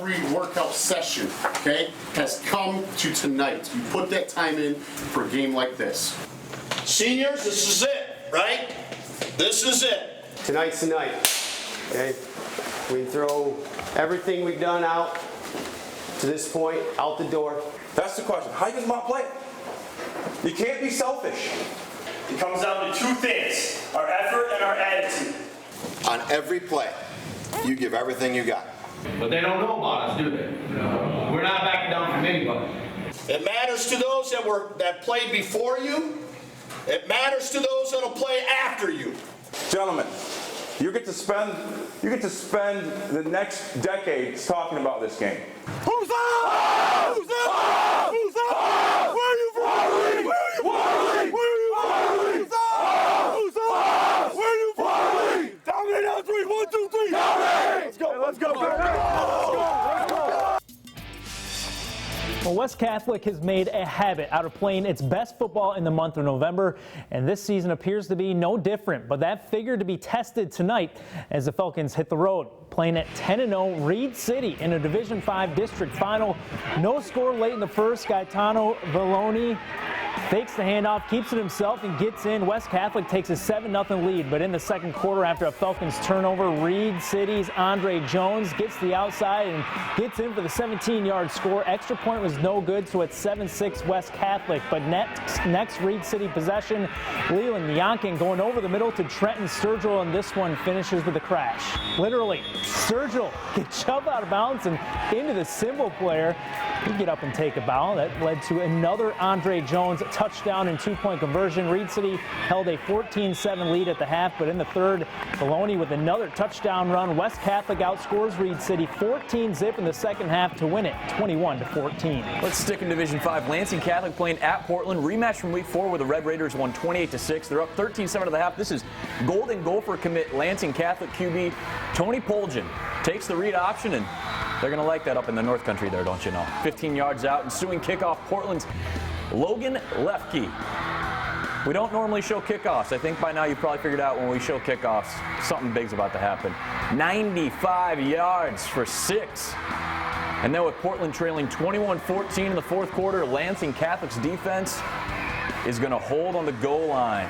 every workout session, okay, has come to tonight. You put that time in for a game like this. Seniors, this is it, right? This is it. Tonight's the night, okay? We throw everything we've done out to this point, out the door. That's the question. How you get them out play? You can't be selfish. It comes down to two things, our effort and our attitude. On every play, you give everything you got. But they don't know about us, do they? We're not backing down from anybody. It matters to those that played before you. It matters to those that'll play after you. Gentlemen, you get to spend the next decades talking about this game. Who's up? Who's up? Who's up? Where are you from? Where are you from? Where are you from? Who's up? Who's up? Where are you from? Down me down 3, 1, 2, 3. Let's go. Let's go. Let's go. Well, West Catholic has made a habit out of playing its best football in the month of November, and this season appears to be no different. But that figured to be tested tonight as the Falcons hit the road, playing at 10-0 Reed City in a Division V district final. No score late in the first. Gaetano Valloni fakes the handoff, keeps it himself, and gets in. West Catholic takes a 7-0 lead, but in the second quarter, after a Falcons turnover, Reed City's Andre Jones gets the outside and gets in for the 17-yard score. Extra point was no good, so it's 7-6 West Catholic. But next Reed City possession, Leland Yonkin going over the middle to Trenton Sturgill, and this one finishes with a crash. Literally, Sturgill gets shoved out of bounds and into the symbol player. He'd get up and take a bow. That led to another Andre Jones touchdown and 2-point conversion. Reed City held a 14-7 lead at the half, but in the third, Baloney with another touchdown run. West Catholic outscores Reed City 14-zip in the second half to win it 21-14. Let's stick in Division 5. Lansing Catholic playing at Portland. Rematch from Week 4 where the Red Raiders won 28-6. They're up 13-7 at the half. This is Golden Gopher commit Lansing Catholic QB Tony Poljan takes the read option, and they're going to like that up in the North Country there, don't you know? 15 yards out, ensuing kickoff, Portland's Logan Lefke. We don't normally show kickoffs. I think by now you probably figured out when we show kickoffs, something big's about to happen. 95 yards for 6. And then with Portland trailing 21-14 in the fourth quarter, Lansing Catholic's defense is going to hold on the goal line.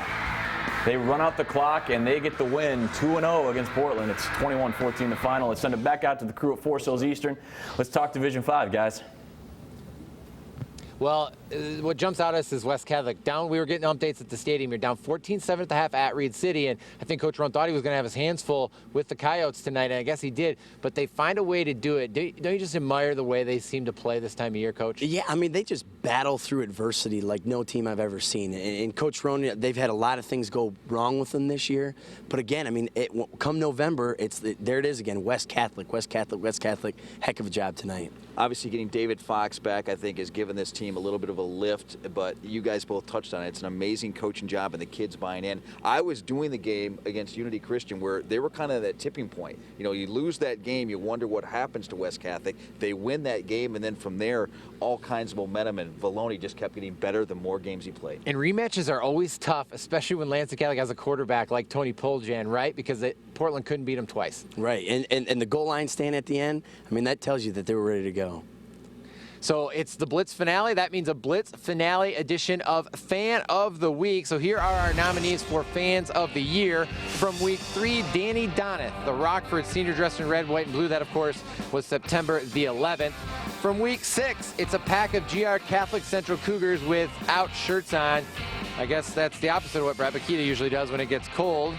They run out the clock, and they get the win 2-0 against Portland. It's 21-14 the final. Let's send it back out to the crew at Forest Hills Eastern. Let's talk Division 5, guys. Well, what jumps out at us is West Catholic down. We were getting updates at the stadium. You're down 14-7 at the half at Reed City, and I think Coach Rowan thought he was going to have his hands full with the Coyotes tonight, and I guess he did. But they find a way to do it. Don't you just admire the way they seem to play this time of year, Coach? Yeah, I mean, they just battle through adversity like no team I've ever seen. And Coach Rowan, they've had a lot of things go wrong with them this year. But again, I mean, come November, there it is again. West Catholic. Heck of a job tonight. Obviously, getting David Fox back, I think, has given this team a little bit of a lift, but you guys both touched on it. It's an amazing coaching job, and the kids buying in. I was doing the game against Unity Christian where they were kind of at that tipping point. You know, you lose that game, you wonder what happens to West Catholic. They win that game, and then from there, all kinds of momentum, and Valloni just kept getting better the more games he played. And rematches are always tough, especially when Lansing Catholic has a quarterback like Tony Poljan, right? Because Portland couldn't beat him twice. Right, and the goal line stand at the end, I mean, that tells you that they were ready to go. So it's the Blitz finale. That means a Blitz finale edition of Fan of the Week. So here are our nominees for Fans of the Year. From Week 3, Danny Doneth, the Rockford senior dressed in red, white, and blue. That, of course, was September the 11th. From Week 6, it's a pack of GR Catholic Central Cougars without shirts on. I guess that's the opposite of what Brad Bakita usually does when it gets cold.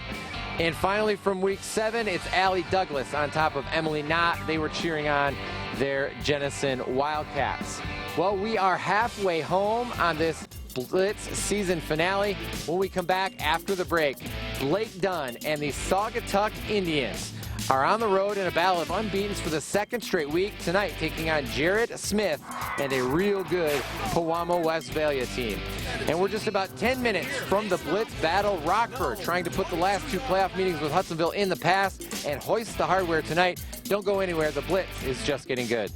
And finally, from Week 7, it's Allie Douglas on top of Emily Knott. They were cheering on their Jenison Wildcats. Well, we are halfway home on this Blitz season finale. When we come back after the break, Blake Dunn and the Saugatuck Indians are on the road in a battle of unbeatens for the second straight week tonight, taking on Jared Smith and a real good Pewamo Westphalia team. And we're just about 10 minutes from the Blitz battle. Rockford trying to put the last 2 playoff meetings with Hudsonville in the past and hoist the hardware tonight. Don't go anywhere. The Blitz is just getting good.